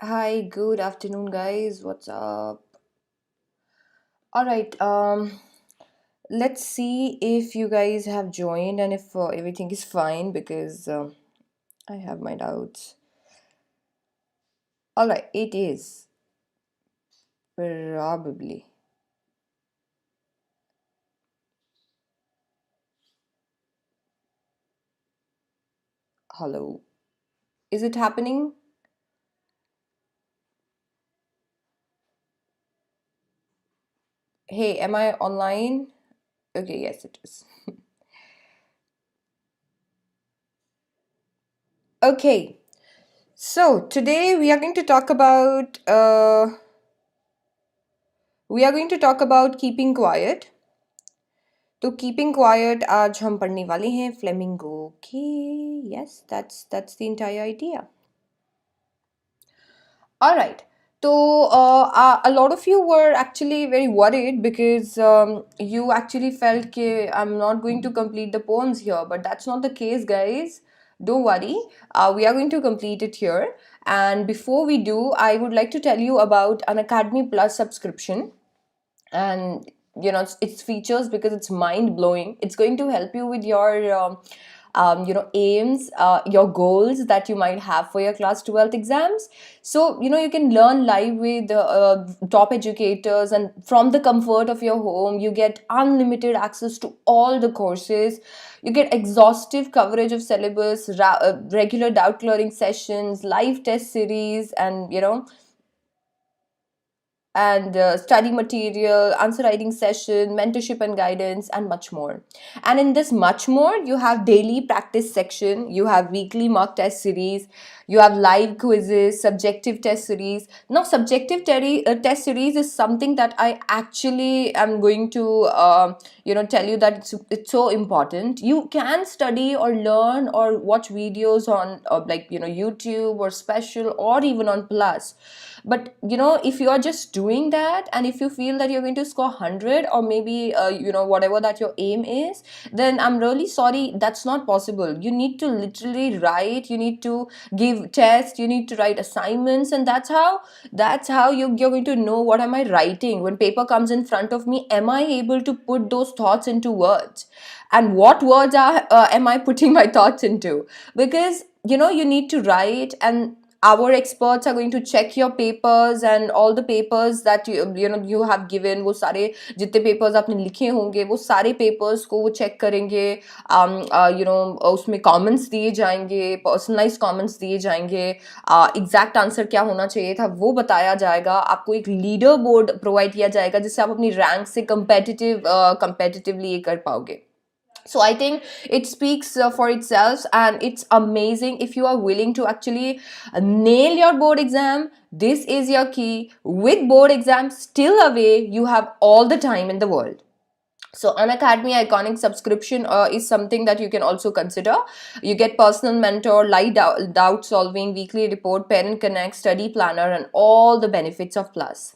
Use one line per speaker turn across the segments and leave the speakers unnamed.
Hi, good afternoon, guys. What's up? All right. Let's see if you guys have joined and if everything is fine because I have my doubts. All right, it is probably. Hello. Is it happening? Hey, am I online? Okay, yes, it is. Okay, so today we are going to talk about keeping quiet. तो keeping quiet आज हम पढ़ने वाले हैं flamingo के yes that's the entire idea all right so a lot of you were actually very worried because you actually felt that I'm not going to complete the poems here, but that's not the case, guys. Don't worry, we are going to complete it here. And before we do, I would like to tell you about an Academy Plus subscription. And its features, because it's mind blowing. It's going to help you with your aims, your goals that you might have for your class 12th exams. So you can learn live with top educators, and from the comfort of your home you get unlimited access to all the courses. You get exhaustive coverage of syllabus, regular doubt clearing sessions, live test series, and study material, answer writing session, mentorship and guidance, and much more. And in this much more, you have daily practice section, you have weekly mock test series, you have live quizzes, subjective test series. Now, test series is something that I actually am going to, tell you that it's so important. You can study or learn or watch videos on YouTube or special or even on Plus, but if you are just doing that and if you feel that you're going to score 100 or maybe whatever that your aim is, then I'm really sorry, that's not possible. You need to literally write, you need to give tests, you need to write assignments, and that's how you're going to know what am I writing when paper comes in front of me. Am I able to put those thoughts into words, and what words am I putting my thoughts into? Because you need to write, and our experts are going to check your papers and all the papers that you have given. वो सारे जितने papers आपने लिखे होंगे वो सारे papers को वो check करेंगे. उसमें comments दिए जाएंगे, personalized comments दिए जाएंगे. Exact answer क्या होना चाहिए था वो बताया जाएगा. आपको एक leader board provide किया जाएगा जिससे आप अपनी rank से competitively ये कर पाओगे. So I think it speaks for itself, and it's amazing. If you are willing to actually nail your board exam, this is your key. With board exams still away, you have all the time in the world. So Unacademy Iconic subscription is something that you can also consider. You get personal mentor, live doubt solving, weekly report, parent connect, study planner, and all the benefits of Plus.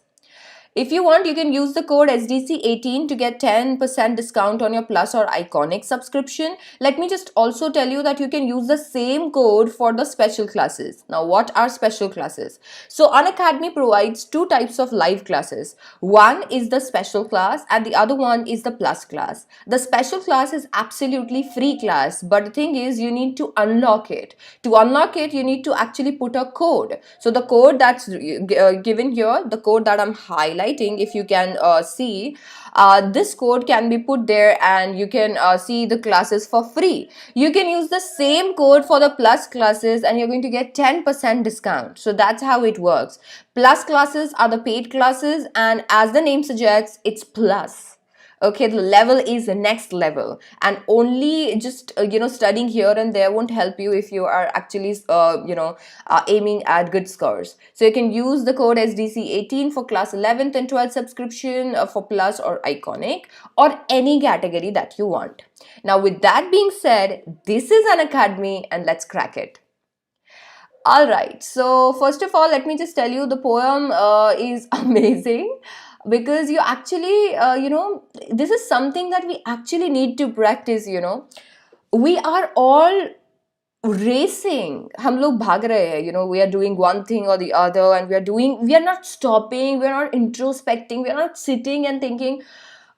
If you want, you can use the code SDC18 to get 10% discount on your Plus or Iconic subscription. Let me just also tell you that you can use the same code for the special classes. Now, what are special classes? So, Unacademy provides two types of live classes. One is the special class and the other one is the Plus class. The special class is absolutely free class, but the thing is you need to unlock it. To unlock it, you need to actually put a code. So the code that's given here, the code that I'm highlighting, if you can see, this code can be put there and you can see the classes for free. You can use the same code for the Plus classes and you're going to get 10% discount. So that's how it works. Plus classes are the paid classes, and as the name suggests, it's plus. Okay, the level is the next level, and only just studying here and there won't help you if you are actually aiming at good scores. So you can use the code SDC18 for class 11th and 12th subscription for Plus or Iconic or any category that you want. Now, with that being said, this is Unacademy and let's crack it. All right, so first of all, let me just tell you the poem is amazing because you actually, this is something that we actually need to practice. We are all racing, हम लोग भाग रहे हैं, we are doing one thing or the other, and we are not stopping, we are not introspecting, we are not sitting and thinking,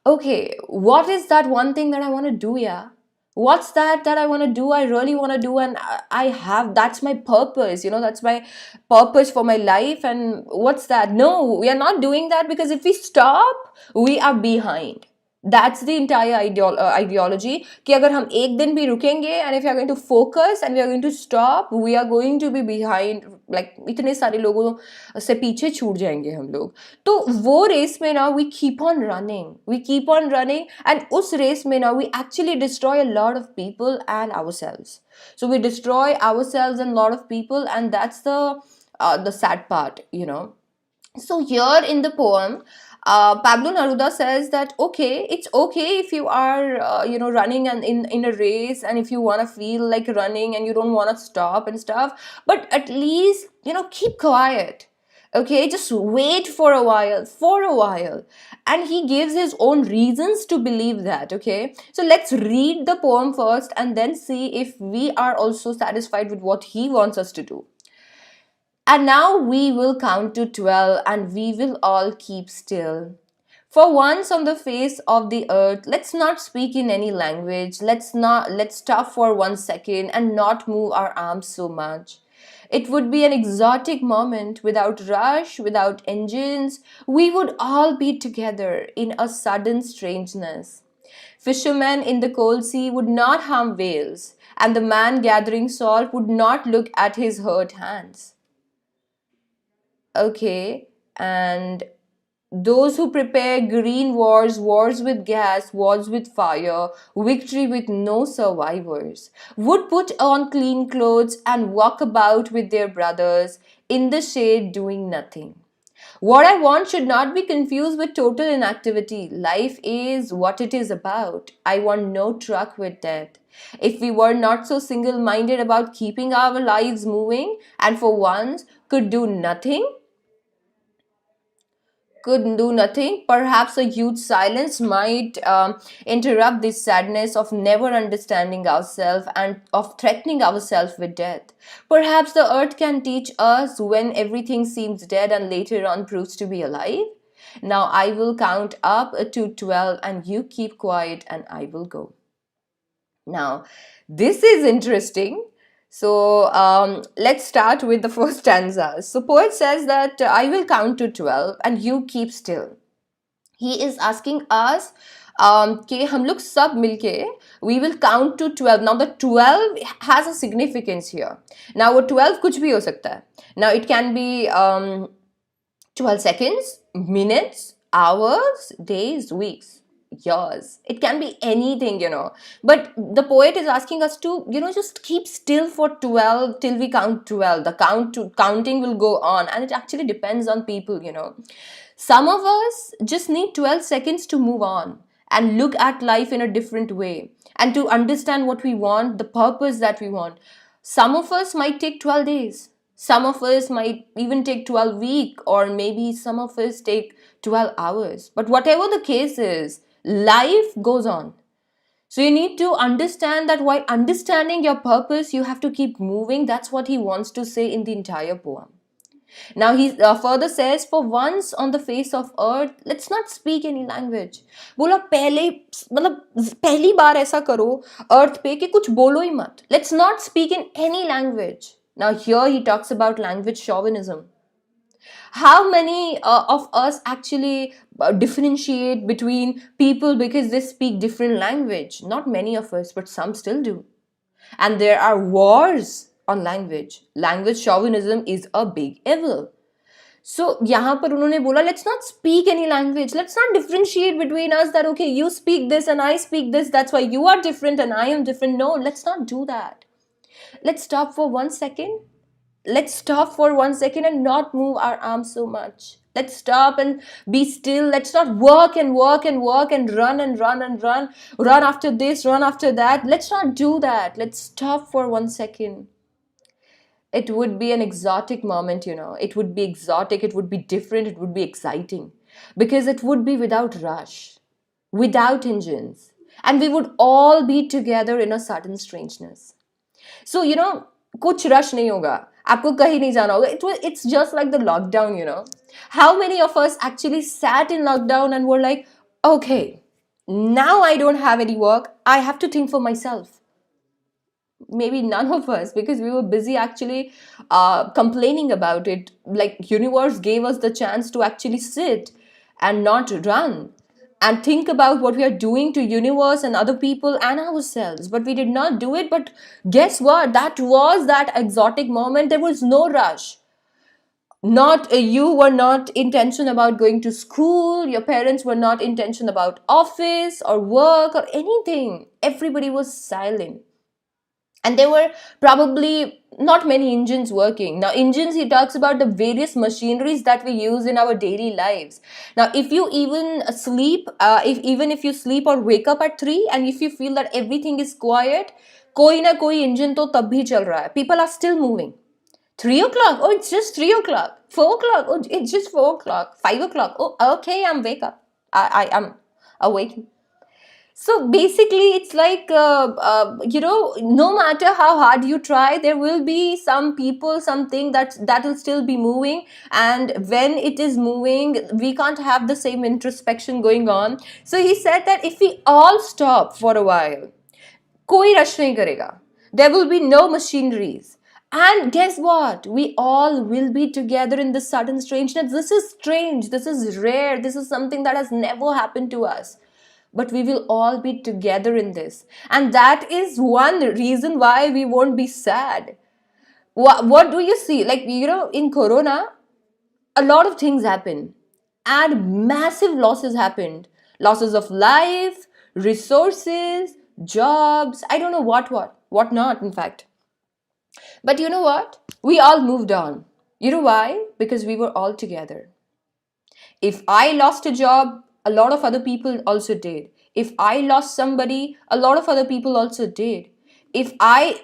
okay, what is that one thing that I want to do? Yeah, what's that I want to do, I really want to do, and I have, that's my purpose, that's my purpose for my life. And what's that? No, we are not doing that, because if we stop, we are behind. That's the entire ideology, कि अगर हम एक दिन भी रुकेंगे, and if we are going to focus and we are going to stop, we are going to be behind, like इतने सारे लोगों से पीछे छूट जाएंगे हम लोग. तो वो रेस में ना, we keep on running, and उस रेस में ना, we actually destroy a lot of people and ourselves. So we destroy ourselves and a lot of people, and that's the sad part, So here in the poem, Pablo Neruda says that, okay, it's okay if you are running and in a race, and if you want to feel like running and you don't want to stop and stuff, but at least keep quiet. Okay, just wait for a while. And he gives his own reasons to believe that. Okay, so let's read the poem first and then see if we are also satisfied with what he wants us to do. And now we will count to 12, and we will all keep still. For once on the face of the earth, let's not speak in any language. Let's stop for 1 second and not move our arms so much. It would be an exotic moment, without rush, without engines. We would all be together in a sudden strangeness. Fishermen in the cold sea would not harm whales, and the man gathering salt would not look at his hurt hands. Okay, and those who prepare green wars with gas, wars with fire, victory with no survivors, would put on clean clothes and walk about with their brothers in the shade doing nothing. What I want should not be confused with total inactivity. Life is what it is about. I want no truck with death. If we were not so single minded about keeping our lives moving, and for once could do nothing, perhaps a huge silence might interrupt this sadness of never understanding ourselves and of threatening ourselves with death. Perhaps the earth can teach us when everything seems dead and later on proves to be alive. Now I will count up to 12, and you keep quiet, and I will go. Now, this is interesting. So let's start with the first stanza. So poet says that I will count to 12 and you keep still. He is asking us कि हम लोग सब मिलके we will count to 12. Now the 12 has a significance here. Now वो 12 कुछ भी हो सकता है. Now it can be 12 seconds, minutes, hours, days, weeks, years. It can be anything, But the poet is asking us to, just keep still for 12 till we count 12. The counting will go on, and it actually depends on people, Some of us just need 12 seconds to move on and look at life in a different way and to understand what we want, the purpose that we want. Some of us might take 12 days. Some of us might even take 12 weeks, or maybe some of us take 12 hours. But whatever the case is, life goes on. So you need to understand that while understanding your purpose, you have to keep moving. That's what he wants to say in the entire poem. Now he further says, for once on the face of earth, let's not speak any language. बोला पहली बार ऐसा करो earth पे कि कुछ बोलो ही मत. Let's not speak in any language. Now here he talks about language chauvinism. How many of us actually differentiate between people because they speak different language? Not many of us, but some still do. And there are wars on language. Language chauvinism is a big evil. So यहाँ पर उन्होंने बोला, let's not speak any language. Let's not differentiate between us that, okay, you speak this and I speak this. That's why you are different and I am different. No, let's not do that. Let's stop for 1 second. Let's stop for 1 second and not move our arms so much. Let's stop and be still. Let's not work and work and work and run and run and run. Run after this, run after that. Let's not do that. Let's stop for 1 second. It would be an exotic moment, It would be exotic. It would be different. It would be exciting. Because it would be without rush, without engines. And we would all be together in a sudden strangeness. So, कुछ rush नहीं होगा. आपको कहीं नहीं जाना होगा. It's just like the lockdown, How many of us actually sat in lockdown and were like, okay, now I don't have any work. I have to think for myself. Maybe none of us, because we were busy actually complaining about it. Like, universe gave us the chance to actually sit and not run and think about what we are doing to universe and other people and ourselves, but we did not do it. But guess what, that was that exotic moment. There was no rush. Not You were not in tension about going to school, your parents were not in tension about office or work or anything. Everybody was silent, and there were probably not many engines working. Now, engines, he talks about the various machineries that we use in our daily lives. Now, if you even sleep, if you sleep or wake up at 3, and if you feel that everything is quiet, koi na koi engine to tab bhi chal raha hai. People are still moving. 3 o'clock, oh, it's just 3 o'clock. 4 o'clock, oh, it's just 4 o'clock. 5 o'clock, oh, okay, I'm wake up. I am awake. So basically, it's like, no matter how hard you try, there will be some people, something that will still be moving. And when it is moving, we can't have the same introspection going on. So he said that if we all stop for a while, koi rush nahi karega. There will be no machineries. And guess what? We all will be together in this sudden strangeness. This is strange. This is rare. This is something that has never happened to us, but we will all be together in this. And that is one reason why we won't be sad. What do you see? Like, in Corona, a lot of things happen, and massive losses happened. Losses of life, resources, jobs, I don't know what not, in fact. But you know what? We all moved on. You know why? Because we were all together. If I lost a job, a lot of other people also did. If I lost somebody, a lot of other people also did. If I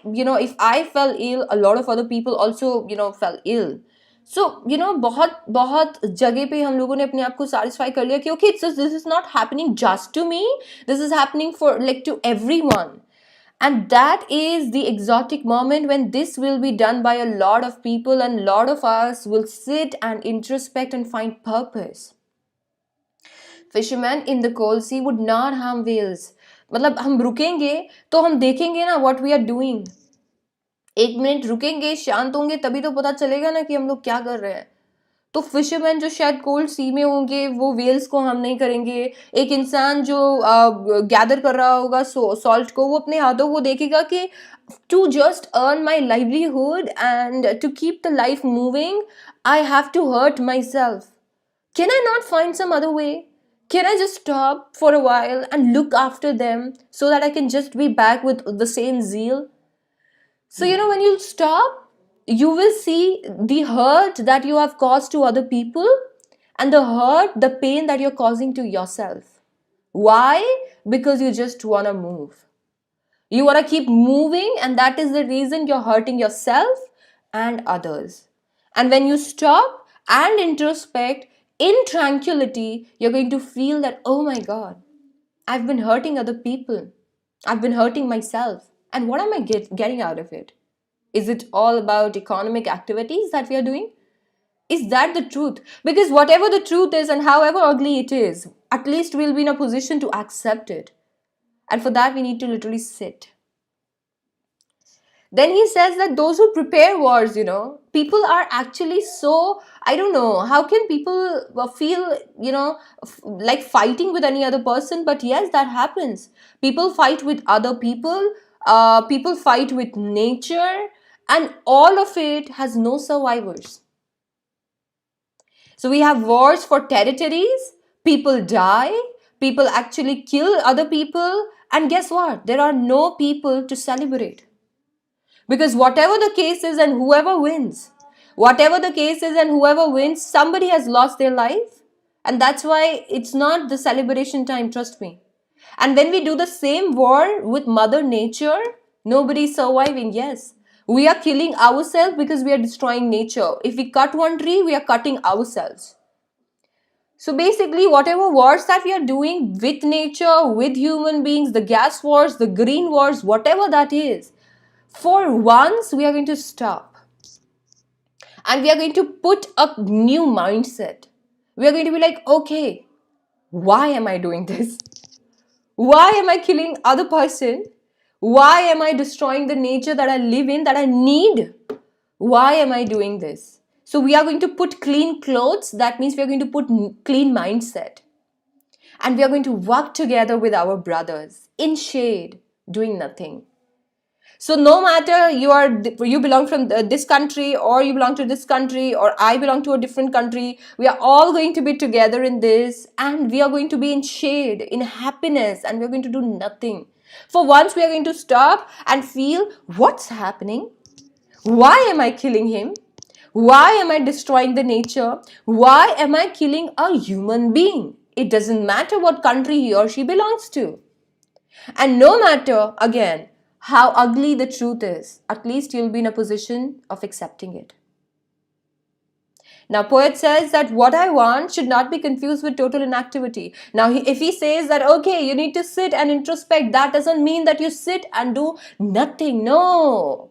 fell ill, a lot of other people also, fell ill. So, बहुत बहुत जगह पे हम लोगों ने अपने आप को satisfy कर लिया कि okay, this is not happening just to me. This is happening for, like, to everyone. And that is the exotic moment when this will be done by a lot of people, and a lot of us will sit and introspect and find purpose. Fishermen in the cold sea would not harm whales. मतलब हम रुकेंगे तो हम देखेंगे ना what we are doing. एक minute रुकेंगे, शांत होंगे, तभी तो पता चलेगा ना कि हम लोग क्या कर रहे हैं. तो फिशरमैन जो शायद कोल्ड सी में होंगे, वो वेल्स को हार्म नहीं करेंगे. एक इंसान जो गैदर कर रहा होगा सॉल्ट को, वो अपने हाथों को देखेगा कि to just earn my livelihood and to keep the life moving, I have to hurt myself. Can I not find some other way? Can I just stop for a while and look after them so that I can just be back with the same zeal? So, when you stop, you will see the hurt that you have caused to other people, and the pain that you're causing to yourself. Why? Because you just want to move. You want to keep moving, and that is the reason you're hurting yourself and others. And when you stop and introspect in tranquility, you're going to feel that, oh my God, I've been hurting other people. I've been hurting myself. And what am I getting out of it? Is it all about economic activities that we are doing? Is that the truth? Because whatever the truth is and however ugly it is, at least we'll be in a position to accept it. And for that, we need to literally sit. Then he says that those who prepare wars, people are actually so, I don't know, how can people feel, like fighting with any other person? But yes, that happens. People fight with other people, people fight with nature, and all of it has no survivors. So we have wars for territories, people die, people actually kill other people, and guess what? There are no people to celebrate. Because whatever the case is and whoever wins, somebody has lost their life. And that's why it's not the celebration time, trust me. And when we do the same war with Mother Nature, nobody's surviving, yes. We are killing ourselves because we are destroying nature. If we cut one tree, we are cutting ourselves. So basically, whatever wars that we are doing with nature, with human beings, the gas wars, the green wars, whatever that is, For once, we are going to stop and we are going to put a new mindset. We are going to be like, okay, why am I doing this? Why am I killing other person? Why am I destroying the nature that I live in, that I need? Why am I doing this? So we are going to put clean clothes. That means we are going to put clean mindset. And we are going to work together with our brothers in shade, doing nothing. So no matter you belong from this country, or you belong to this country, or I belong to a different country, we are all going to be together in this, and we are going to be in shade, in happiness, and we are going to do nothing. For once, we are going to stop and feel what's happening. Why am I killing him? Why am I destroying the nature? Why am I killing a human being? It doesn't matter what country he or she belongs to. And no matter, again, how ugly the truth is, at least you'll be in a position of accepting it. Now, poet says that what I want should not be confused with total inactivity. Now, if he says that, okay, you need to sit and introspect, that doesn't mean that you sit and do nothing. No.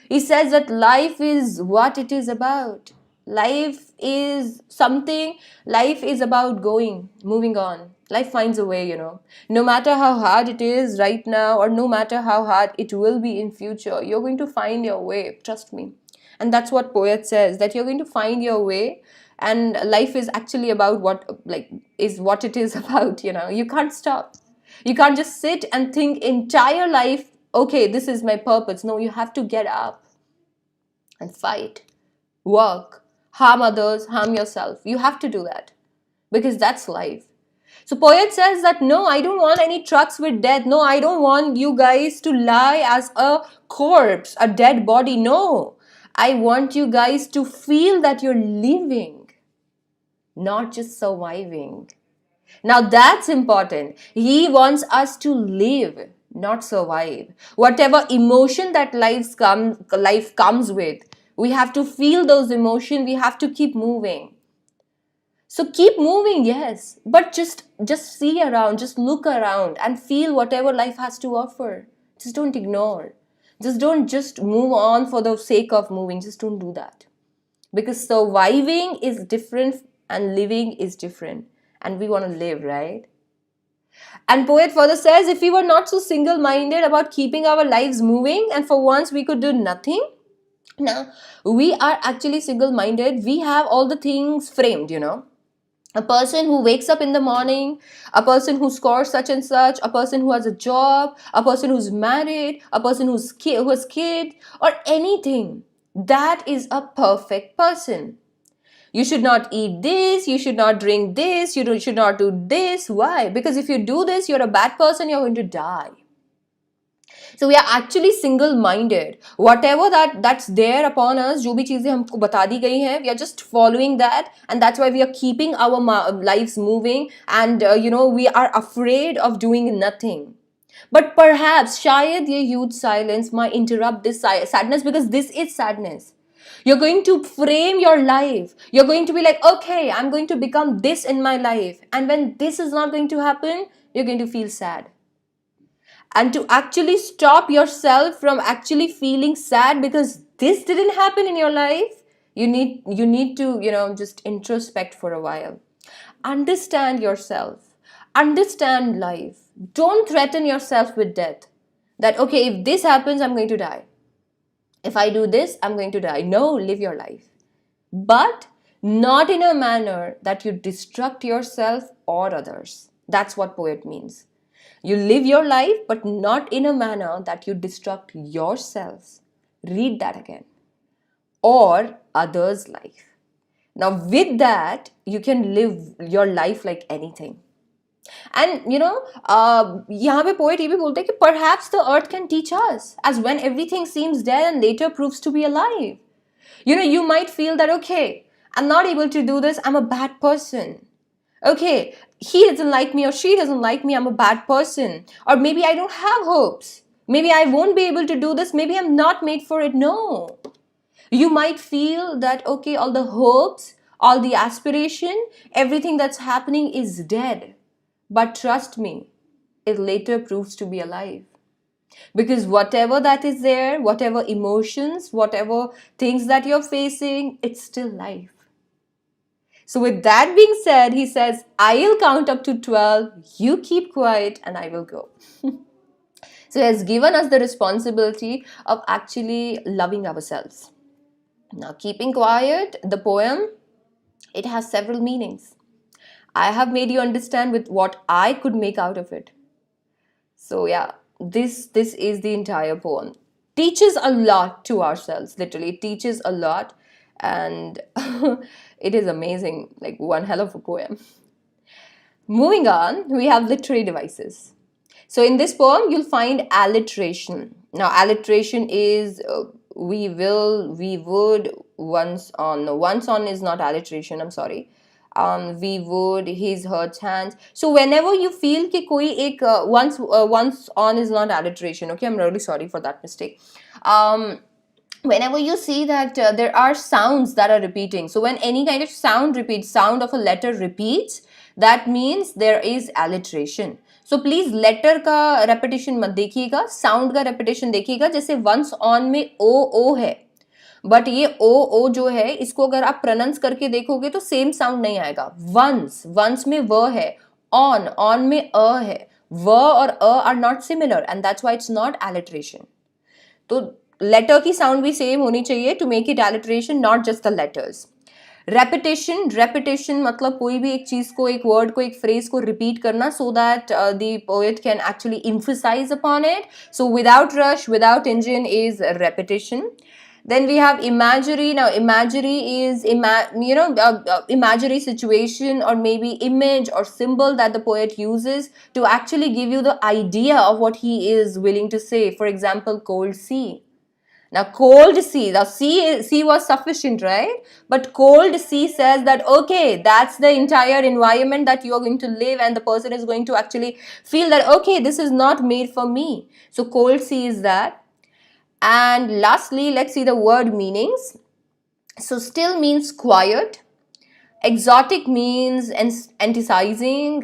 He says that life is what it is about. Life is something, life is about going, moving on. Life finds a way, No matter how hard it is right now, or no matter how hard it will be in future, you're going to find your way, trust me. And that's what poet says, that you're going to find your way, and life is actually about what it is about, You can't stop. You can't just sit and think entire life, okay, this is my purpose. No, you have to get up and fight, work, harm others, harm yourself. You have to do that because that's life. So poet says that no, I don't want any trucks with death. No, I don't want you guys to lie as a corpse, a dead body. No, I want you guys to feel that you're living, not just surviving. Now that's important. He wants us to live, not survive. Whatever emotion that life comes with, we have to feel those emotions. We have to keep moving. So keep moving, yes, but just see around, just look around and feel whatever life has to offer. Just don't ignore. Just don't just move on for the sake of moving. Just don't do that. Because surviving is different and living is different. And we want to live, right? And poet further says, if we were not so single-minded about keeping our lives moving and for once we could do nothing, now we are actually single-minded. We have all the things framed, A person who wakes up in the morning, a person who scores such and such, a person who has a job, a person who's married, a person who has kids, or anything. That is a perfect person. You should not eat this, you should not drink this, should not do this. Why? Because if you do this, you're a bad person, you're going to die. So we are actually single-minded. Whatever that's there upon us, जो भी चीजें हमको बता दी गई हैं, we are just following that, and that's why we are keeping our lives moving, and we are afraid of doing nothing. But perhaps शायद ये huge silence might interrupt this sadness, because this is sadness. You're going to frame your life. You're going to be like, okay, I'm going to become this in my life. And when this is not going to happen, you're going to feel sad. And to actually stop yourself from actually feeling sad because this didn't happen in your life, you need to, just introspect for a while. Understand yourself. Understand life. Don't threaten yourself with death. That, okay, if this happens, I'm going to die. If I do this, I'm going to die. No, live your life. But not in a manner that you destruct yourself or others. That's what poet means. You live your life, but not in a manner that you destruct yourselves. Read that again. Or others' life. Now, with that, you can live your life like anything. And यहाँ पे poet ये भी बोलते हैं कि perhaps the earth can teach us, as when everything seems dead and later proves to be alive. You might feel that, okay, I'm not able to do this, I'm a bad person. Okay, he doesn't like me or she doesn't like me, I'm a bad person. Or maybe I don't have hopes. Maybe I won't be able to do this. Maybe I'm not made for it. No. You might feel that, okay, all the hopes, all the aspiration, everything that's happening is dead. But trust me, it later proves to be alive. Because whatever that is there, whatever emotions, whatever things that you're facing, it's still life. So, with that being said, he says, I'll count up to 12, you keep quiet, and I will go. So, he has given us the responsibility of actually loving ourselves. Now, keeping quiet, the poem, it has several meanings. I have made you understand with what I could make out of it. So yeah, this is the entire poem. Teaches a lot to ourselves, literally. It teaches a lot, and it is amazing, like one hell of a poem. Moving on, we have literary devices. So in this poem, you'll find alliteration. Now, alliteration is we will, we would, once on. No, once on is not alliteration. I'm sorry. We would, his, her, hands. So whenever you feel कि कोई एक once on is not alliteration. Okay, I'm really sorry for that mistake. Whenever you see that there are sounds that are repeating, so when any kind of sound repeats, sound of a letter repeats, that means there is alliteration. So please letter का repetition मत देखिएगा, sound का repetition देखिएगा. जैसे once on में o है, but ये ओ जो है इसको अगर आप प्रोनाउंस करके देखोगे तो सेम साउंड नहीं आएगा. वंस में व है, ऑन में अ है, व और अ are not similar and that's why it's not alliteration. तो लेटर की साउंड भी सेम होनी चाहिए to make it alliteration, not just the letters. Repetition मतलब कोई भी एक चीज को, एक वर्ड को, एक फ्रेज को रिपीट करना so that the poet can actually emphasize upon it. So without rush, without engine is repetition. Then we have imagery. Now imagery is imaginary situation or maybe image or symbol that the poet uses to actually give you the idea of what he is willing to say. For example, cold sea. Now, cold sea, now sea was sufficient, right? But cold sea says that, okay, that's the entire environment that you are going to live, and the person is going to actually feel that, okay, this is not made for me. So, cold sea is that. And lastly, let's see the word meanings. So, still means quiet. Exotic means anticizing.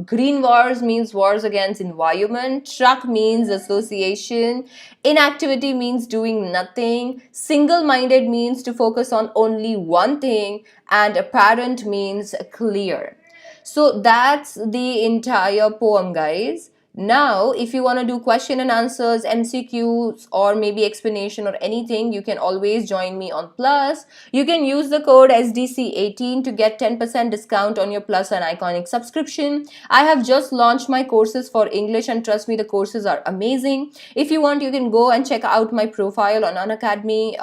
Green wars means wars against environment. Truck means association. Inactivity means doing nothing. Single-minded means to focus on only one thing. And apparent means clear. So that's the entire poem, guys. Now, if you want to do question and answers, MCQs, or maybe explanation or anything, you can always join me on Plus. You can use the code SDC18 to get 10% discount on your Plus and Iconic subscription. I have just launched my courses for English, and trust me, the courses are amazing. If you want, you can go and check out my profile on Unacademy.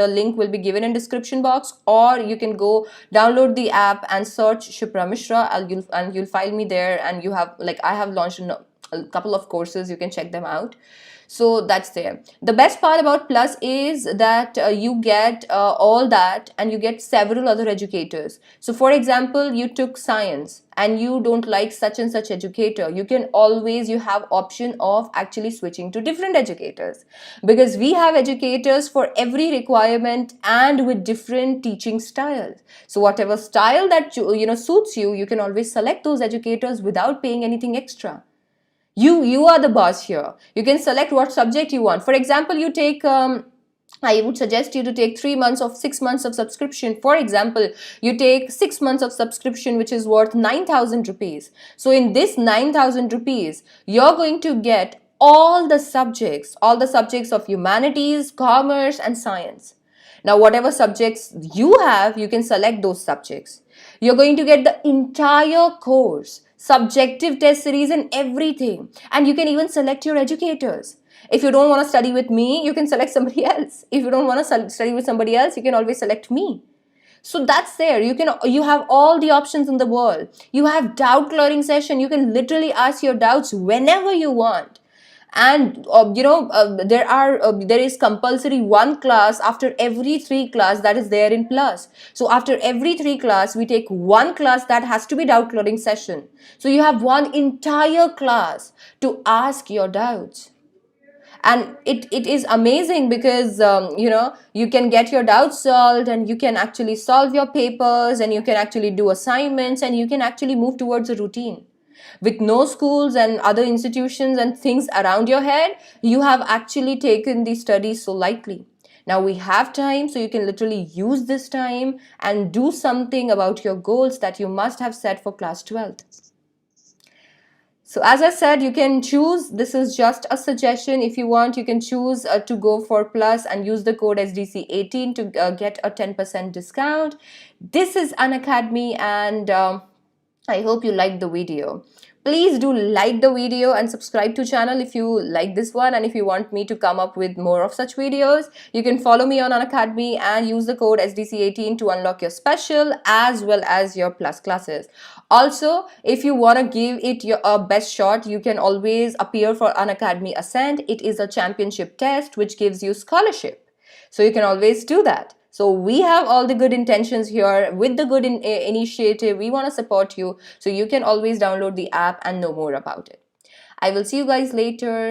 The link will be given in description box, or you can go download the app and search Shipra Mishra, and you'll find me there. And you have, like, I have launched a couple of courses, you can check them out. So that's there. The best part about Plus is that you get all that, and you get several other educators. So for example, you took science and you don't like such and such educator, you can always, you have option of actually switching to different educators, because we have educators for every requirement and with different teaching styles. So whatever style that suits you, you can always select those educators without paying anything extra. You are the boss here. You can select what subject you want. For example, you take I would suggest you to take 3 months of 6 months of subscription. For example, you take 6 months of subscription, which is worth 9,000 rupees. So in this 9,000 rupees, you're going to get all the subjects of humanities, commerce, and science. Now, whatever subjects you have, you can select those subjects. You're going to get the entire course, subjective test series and everything. And you can even select your educators. If you don't want to study with me, you can select somebody else. If you don't want to study with somebody else, you can always select me. So that's there. You have all the options in the world. You have doubt clearing session. You can literally ask your doubts whenever you want. And there is compulsory one class after every 3 class that is there in Plus. So after every 3 class, we take one class that has to be doubt clearing session. So you have one entire class to ask your doubts. And it is amazing because you can get your doubts solved, and you can actually solve your papers, and you can actually do assignments, and you can actually move towards a routine. With no schools and other institutions and things around your head, you have actually taken the studies so lightly. Now we have time, so you can literally use this time and do something about your goals that you must have set for class 12th. So as I said, you can choose, this is just a suggestion. If you want, you can choose to go for plus and use the code SDC18 to get a 10% discount. This is Unacademy, and I hope you liked the video. Please do like the video and subscribe to channel if you like this one, and if you want me to come up with more of such videos, you can follow me on Unacademy and use the code SDC18 to unlock your special as well as your plus classes. Also, if you want to give it your best shot, you can always appear for Unacademy Ascent. It is a championship test which gives you scholarship. So you can always do that. So we have all the good intentions here with the good initiative. We want to support you. So you can always download the app and know more about it. I will see you guys later.